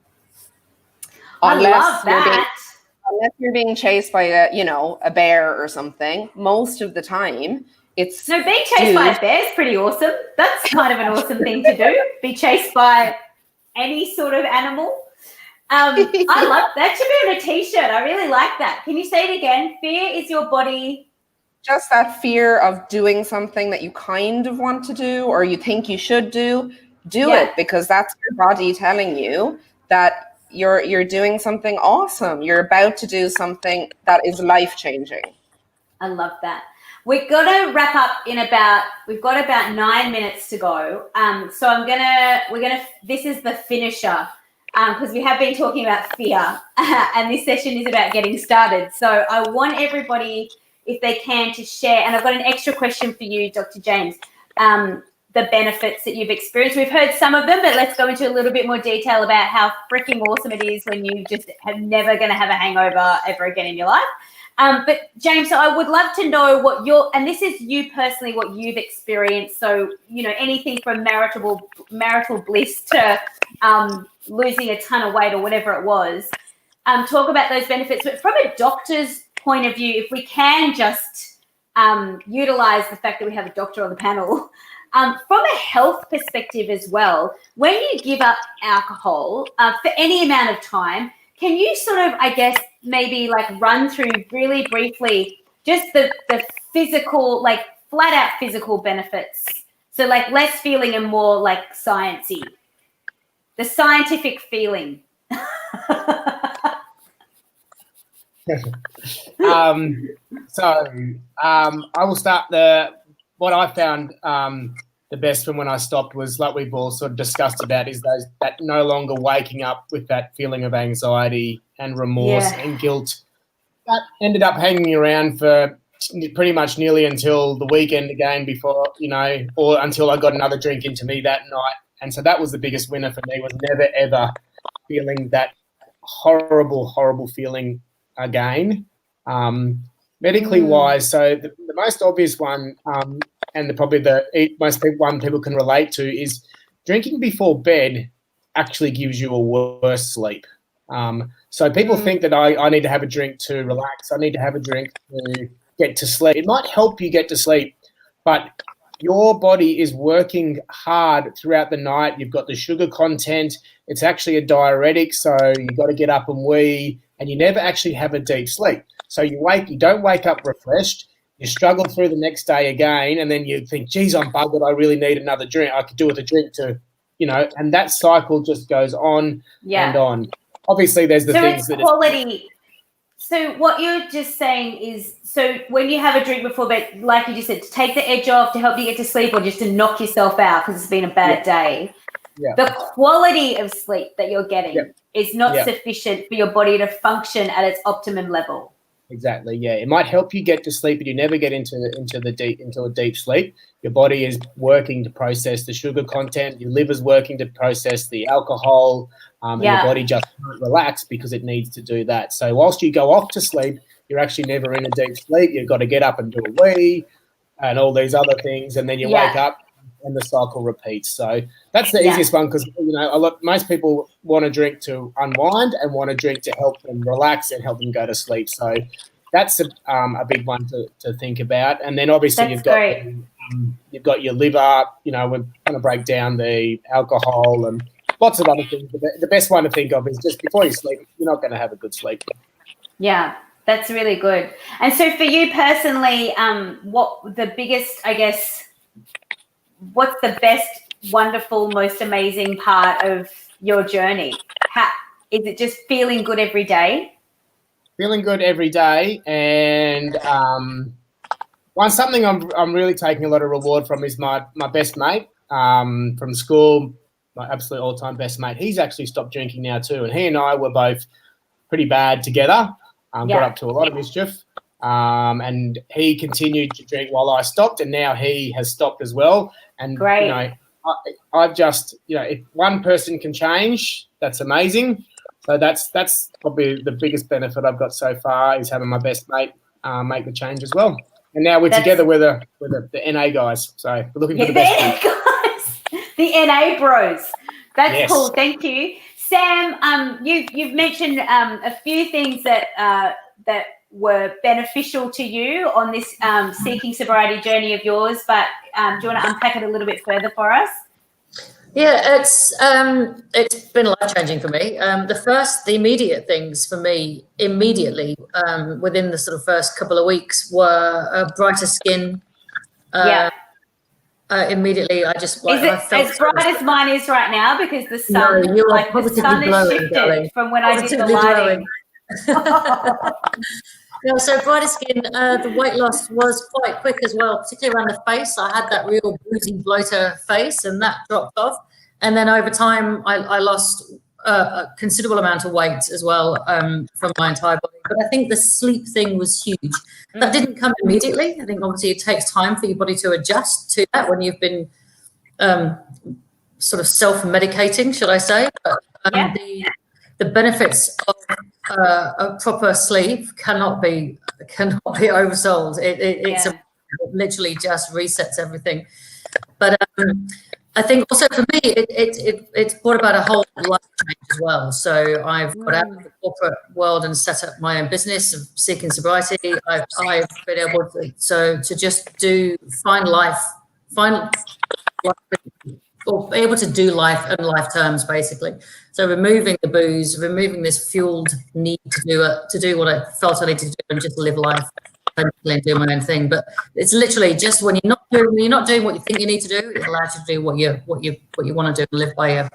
[SPEAKER 5] I love that.
[SPEAKER 9] Unless you're being chased by a bear or something, most of the time it's
[SPEAKER 5] being chased by a bear is pretty awesome. That's kind of an awesome thing to do. Be chased by any sort of animal. I love that. Should be on a t-shirt. I really like that. Can you say it again? Fear is your body.
[SPEAKER 9] Just that fear of doing something that you kind of want to do or you think you should do it, because that's your body telling you that you're doing something awesome. You're about to do something that is life-changing.
[SPEAKER 5] I love that. We're going to wrap up we've got about 9 minutes to go. So this is the finisher, because we have been talking about fear and this session is about getting started. So I want everybody, if they can, to share, and I've got an extra question for you, Dr. James, the benefits that you've experienced. We've heard some of them, but let's go into a little bit more detail about how freaking awesome it is when you just have never going to have a hangover ever again in your life. But James, so I would love to know and this is you personally, what you've experienced. So, anything from marital bliss to losing a ton of weight or whatever it was. Talk about those benefits, but from a doctor's point of view, if we can just utilize the fact that we have a doctor on the panel, from a health perspective as well, when you give up alcohol for any amount of time, can you sort of, I guess, maybe like run through really briefly just the physical, like flat out physical benefits? So like less feeling and more like sciencey, the scientific feeling.
[SPEAKER 6] I will start what I found the best from when I stopped was, like we've all sort of discussed about, is that no longer waking up with that feeling of anxiety and remorse and guilt. That ended up hanging around for pretty much nearly until the weekend again before, or until I got another drink into me that night. And so that was the biggest winner for me, was never, ever feeling that horrible, horrible feeling again. Medically wise, so the most obvious one, and probably the most one people can relate to, is drinking before bed actually gives you a worse sleep. So people think that I need to have a drink to relax. I need to have a drink to get to sleep. It might help you get to sleep, but your body is working hard throughout the night. You've got the sugar content. It's actually a diuretic, so you've got to get up and wee, and you never actually have a deep sleep. So you don't wake up refreshed. You struggle through the next day again, and then you think, geez, I'm buggered. I really need another drink. I could do with a drink to, and that cycle just goes on and on. Obviously, there's the things that
[SPEAKER 5] quality. So what you're just saying is, so when you have a drink before bed, like you just said, to take the edge off, to help you get to sleep, or just to knock yourself out because it's been a bad day. Yeah. The quality of sleep that you're getting is not sufficient for your body to function at its optimum level.
[SPEAKER 6] Exactly. Yeah, it might help you get to sleep, but you never get into a deep sleep. Your body is working to process the sugar content. Your liver's working to process the alcohol, and your body just can't relax because it needs to do that. So whilst you go off to sleep, you're actually never in a deep sleep. You've got to get up and do a wee and all these other things, and then you wake up and the cycle repeats. So that's the easiest one, because most people want to drink to unwind and want to drink to help them relax and help them go to sleep. So that's a big one to think about. And then obviously you've got your liver. We're going to break down the alcohol and lots of other things. The best one to think of is just before you sleep, you're not going to have a good sleep.
[SPEAKER 5] Yeah, that's really good. And so for you personally, what's the best, wonderful, most amazing part of your journey? Is it just feeling good every day?
[SPEAKER 6] Feeling good every day, and something I'm really taking a lot of reward from is my best mate from school, my absolute all-time best mate. He's actually stopped drinking now too, and he and I were both pretty bad together. Got up to a lot of mischief. And he continued to drink while I stopped, and now he has stopped as well. And I've just, if one person can change, that's amazing. So that's probably the biggest benefit I've got so far, is having my best mate make the change as well. And now we're together with the NA guys. So we're looking for the best.
[SPEAKER 5] The NA guys, the NA bros. That's cool. Thank you, Sam. You've mentioned a few things that were beneficial to you on this seeking sobriety journey of yours, but do you want to unpack it a little bit further for us?
[SPEAKER 7] Yeah, it's been life-changing for me. The immediate things for me immediately within the sort of first couple of weeks were brighter skin. Immediately, I felt
[SPEAKER 5] as bright as mine is right now, because the sun, the sun is shifted from when I did the lighting.
[SPEAKER 7] Yeah, so brighter skin, the weight loss was quite quick as well, particularly around the face. I had that real boozy bloater face, and that dropped off. And then over time, I lost a considerable amount of weight as well from my entire body. But I think the sleep thing was huge. That didn't come immediately. I think obviously it takes time for your body to adjust to that when you've been sort of self-medicating, should I say. But the benefits of a proper sleep cannot be oversold. It literally just resets everything. But I think also for me, it's brought about a whole life change as well. So I've got out of the corporate world and set up my own business of seeking sobriety. I've been able to just find life, or be able to do life in life terms, basically. So removing the booze, removing this fueled need to do what I felt I needed to do and just live life and do my own thing. But it's literally just when you're not doing what you think you need to do, it allows you to do what you want to do, live by your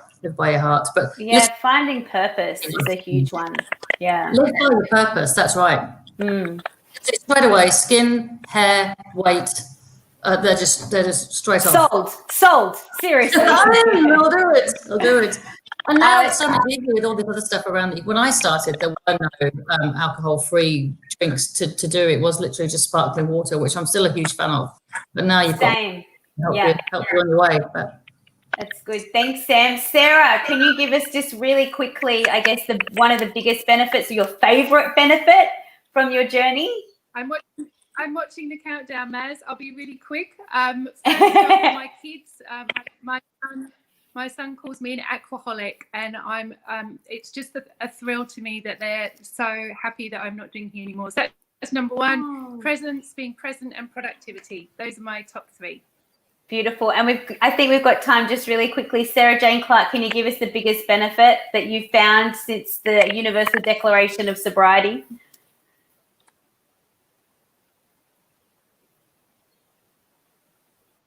[SPEAKER 7] heart. But
[SPEAKER 5] finding purpose is a huge one. Yeah,
[SPEAKER 7] live by your purpose. That's right. It's straight away, skin, hair, weight. They're just straight on.
[SPEAKER 5] Sold. Seriously.
[SPEAKER 7] I'll do it. And now it's so much easier with all this other stuff around it. When I started, there were no alcohol-free drinks to do. It was literally just sparkling water, which I'm still a huge fan of. But now you've got help you on the way. But
[SPEAKER 5] that's good. Thanks, Sam. Sarah, can you give us just really quickly, I guess, one of the biggest benefits, or your favourite benefit from your journey?
[SPEAKER 3] I'm watching the countdown, Maz. I'll be really quick. My kids, my son calls me an aquaholic, and it's just a thrill to me that they're so happy that I'm not drinking anymore. So that's number one. Presence, being present, and productivity. Those are my top three.
[SPEAKER 5] Beautiful. And I think we've got time just really quickly. Sarah-Jane Clarke, can you give us the biggest benefit that you've found since the Universal Declaration of Sobriety?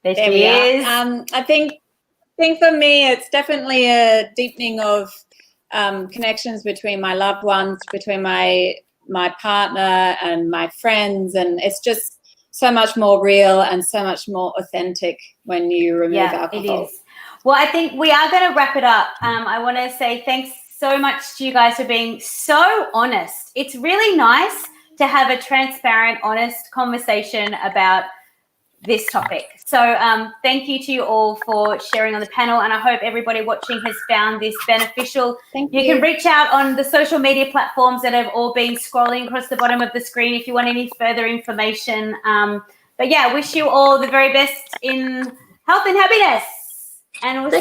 [SPEAKER 5] There she is.
[SPEAKER 8] I think for me, it's definitely a deepening of connections between my loved ones, between my partner and my friends, and it's just so much more real and so much more authentic when you remove alcohol.
[SPEAKER 5] It is. Well, I think we are going to wrap it up. I want to say thanks so much to you guys for being so honest. It's really nice to have a transparent, honest conversation about this topic. So thank you to you all for sharing on the panel, and I hope everybody watching has found this beneficial.
[SPEAKER 8] Thank you.
[SPEAKER 5] You can reach out on the social media platforms that have all been scrolling across the bottom of the screen if you want any further information. But yeah, wish you all the very best in health and happiness, and we'll see